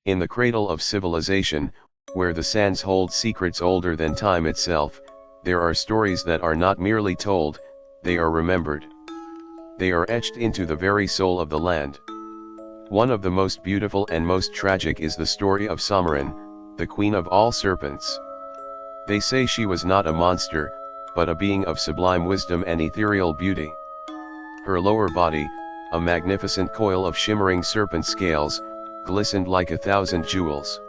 In the cradle of civilization, where the sands hold secrets older than time itself, there are stories that are not merely told, they are remembered. They are etched into the very soul of the land. One of the most beautiful and most tragic is the story of Shahmaran, the queen of all serpents. They say she was not a monster, but a being of sublime wisdom and ethereal beauty. Her lower body, a magnificent coil of shimmering serpent scales, glistened like 1,000 jewels.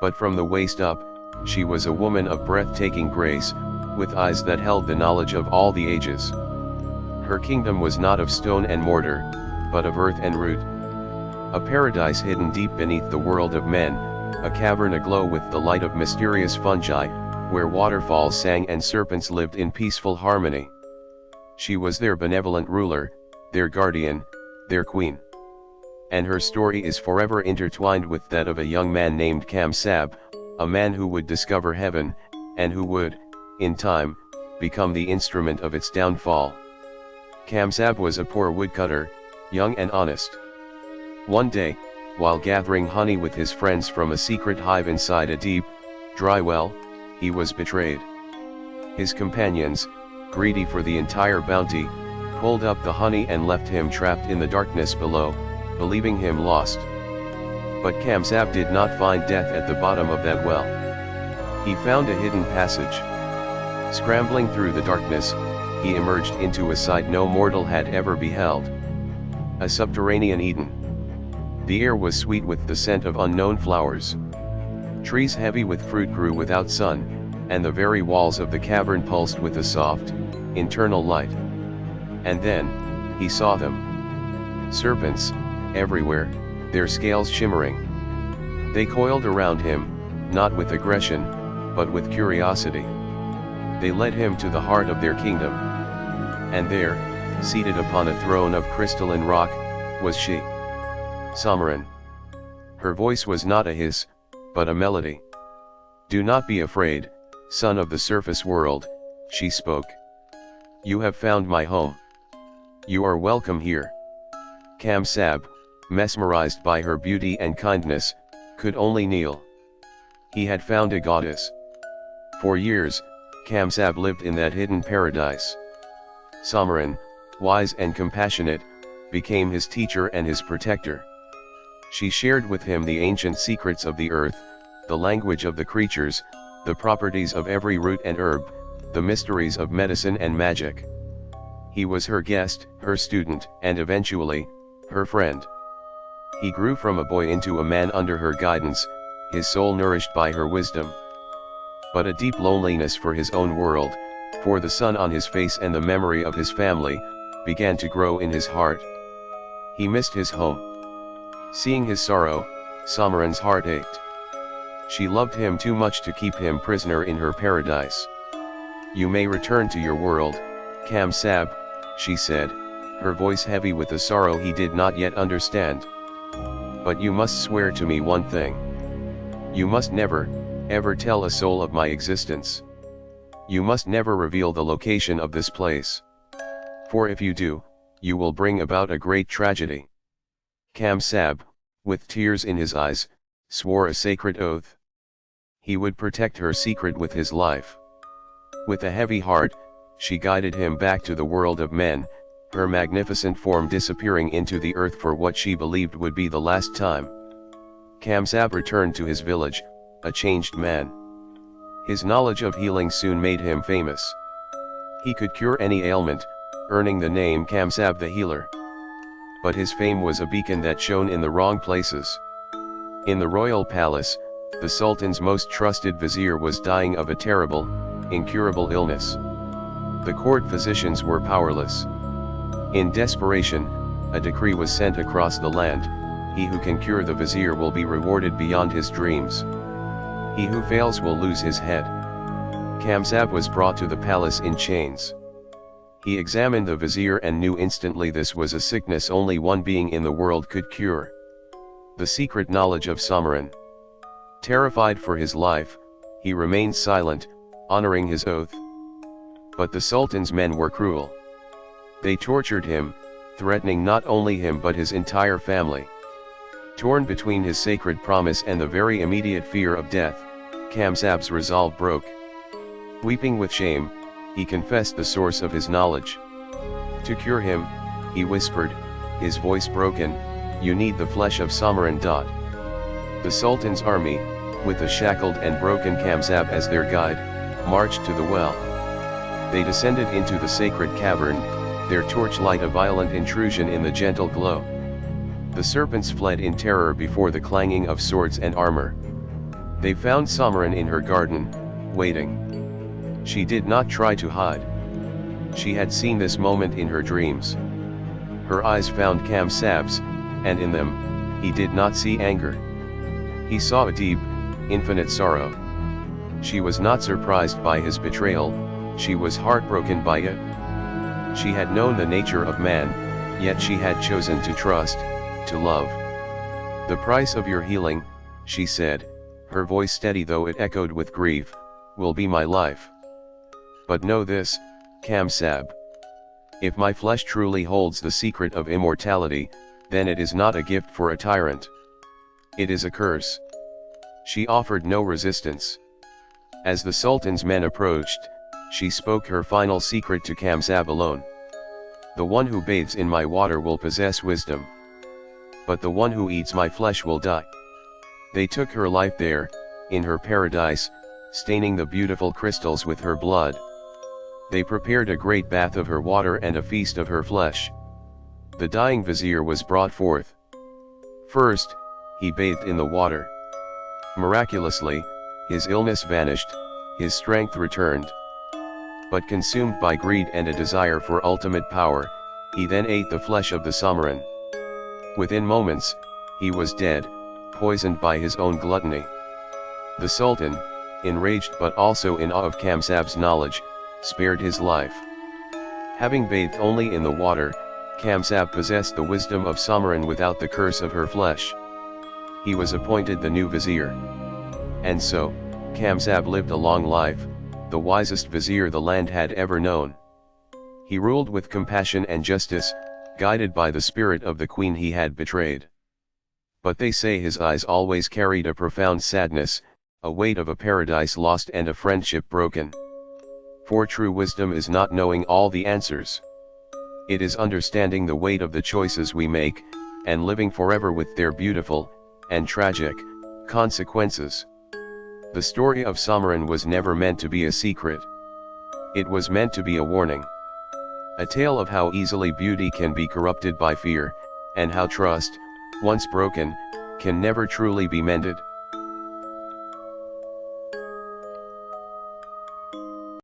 But from the waist up, she was a woman of breathtaking grace, with eyes that held the knowledge of all the ages. Her kingdom was not of stone and mortar, but of earth and root. A paradise hidden deep beneath the world of men, a cavern aglow with the light of mysterious fungi, where waterfalls sang and serpents lived in peaceful harmony. She was their benevolent ruler, their guardian, their queen. And her story is forever intertwined with that of a young man named Camsab, a man who would discover heaven, and who would, in time, become the instrument of its downfall. Camsab was a poor woodcutter, young and honest. One day, while gathering honey with his friends from a secret hive inside a deep, dry well, he was betrayed. His companions, greedy for the entire bounty, pulled up the honey and left him trapped in the darkness below, believing him lost. But Camsab did not find death at the bottom of that well. He found a hidden passage. Scrambling through the darkness, he emerged into a sight no mortal had ever beheld. A subterranean Eden. The air was sweet with the scent of unknown flowers. Trees heavy with fruit grew without sun, and the very walls of the cavern pulsed with a soft, internal light. And then, he saw them. Serpents, everywhere, their scales shimmering. They coiled around him, not with aggression, but with curiosity. They led him to the heart of their kingdom. And there, seated upon a throne of crystalline rock, was she. Shahmaran. Her voice was not a hiss, but a melody. "Do not be afraid, son of the surface world," she spoke. "You have found my home. You are welcome here." Camsab, mesmerized by her beauty and kindness, could only kneel. He had found a goddess. For years, Camsab lived in that hidden paradise. Shahmaran, wise and compassionate, became his teacher and his protector. She shared with him the ancient secrets of the earth, the language of the creatures, the properties of every root and herb, the mysteries of medicine and magic. He was her guest, her student, and eventually, her friend. He grew from a boy into a man under her guidance, his soul nourished by her wisdom. But a deep loneliness for his own world, for the sun on his face and the memory of his family, began to grow in his heart. He missed his home. Seeing his sorrow, Shahmaran's heart ached. She loved him too much to keep him prisoner in her paradise. "You may return to your world, Camsab," she said, her voice heavy with the sorrow he did not yet understand. "But you must swear to me one thing. You must never, ever tell a soul of my existence. You must never reveal the location of this place. For if you do, you will bring about a great tragedy." Camsab, with tears in his eyes, swore a sacred oath. He would protect her secret with his life. With a heavy heart, she guided him back to the world of men, her magnificent form disappearing into the earth for what she believed would be the last time. Camsab returned to his village, a changed man. His knowledge of healing soon made him famous. He could cure any ailment, earning the name Camsab the Healer. But his fame was a beacon that shone in the wrong places. In the royal palace, the Sultan's most trusted vizier was dying of a terrible, incurable illness. The court physicians were powerless. In desperation, a decree was sent across the land: he who can cure the vizier will be rewarded beyond his dreams. He who fails will lose his head. Camsab was brought to the palace in chains. He examined the vizier and knew instantly this was a sickness only one being in the world could cure. The secret knowledge of Shahmaran. Terrified for his life, he remained silent, honoring his oath. But the Sultan's men were cruel. They tortured him, threatening not only him but his entire family. Torn between his sacred promise and the very immediate fear of death, Camsab's resolve broke. Weeping with shame, he confessed the source of his knowledge. To cure him, he whispered, his voice broken, "You need the flesh of Shahmaran." The Sultan's army, with the shackled and broken Camsab as their guide, marched to the well. They descended into the sacred cavern, their torchlight a violent intrusion in the gentle glow. The serpents fled in terror before the clanging of swords and armor. They found Shahmaran in her garden, waiting. She did not try to hide. She had seen this moment in her dreams. Her eyes found Camsab's, and in them, he did not see anger. He saw a deep, infinite sorrow. She was not surprised by his betrayal, she was heartbroken by it. She had known the nature of man, yet she had chosen to trust, to love. "The price of your healing," she said, her voice steady though it echoed with grief, "will be my life. But know this, Camsab. If my flesh truly holds the secret of immortality, then it is not a gift for a tyrant. It is a curse." She offered no resistance. As the Sultan's men approached, she spoke her final secret to Camsab alone. "The one who bathes in my water will possess wisdom. But the one who eats my flesh will die." They took her life there, in her paradise, staining the beautiful crystals with her blood. They prepared a great bath of her water and a feast of her flesh. The dying vizier was brought forth. First, he bathed in the water. Miraculously, his illness vanished, his strength returned. But consumed by greed and a desire for ultimate power, he then ate the flesh of the Shahmaran. Within moments, he was dead, poisoned by his own gluttony. The Sultan, enraged but also in awe of Camsab's knowledge, spared his life. Having bathed only in the water, Camsab possessed the wisdom of Shahmaran without the curse of her flesh. He was appointed the new vizier. And so, Camsab lived a long life, the wisest vizier the land had ever known. He ruled with compassion and justice, guided by the spirit of the queen he had betrayed. But they say his eyes always carried a profound sadness, a weight of a paradise lost and a friendship broken. For true wisdom is not knowing all the answers. It is understanding the weight of the choices we make, and living forever with their beautiful, and tragic, consequences. The story of Shahmaran was never meant to be a secret. It was meant to be a warning. A tale of how easily beauty can be corrupted by fear, and how trust, once broken, can never truly be mended.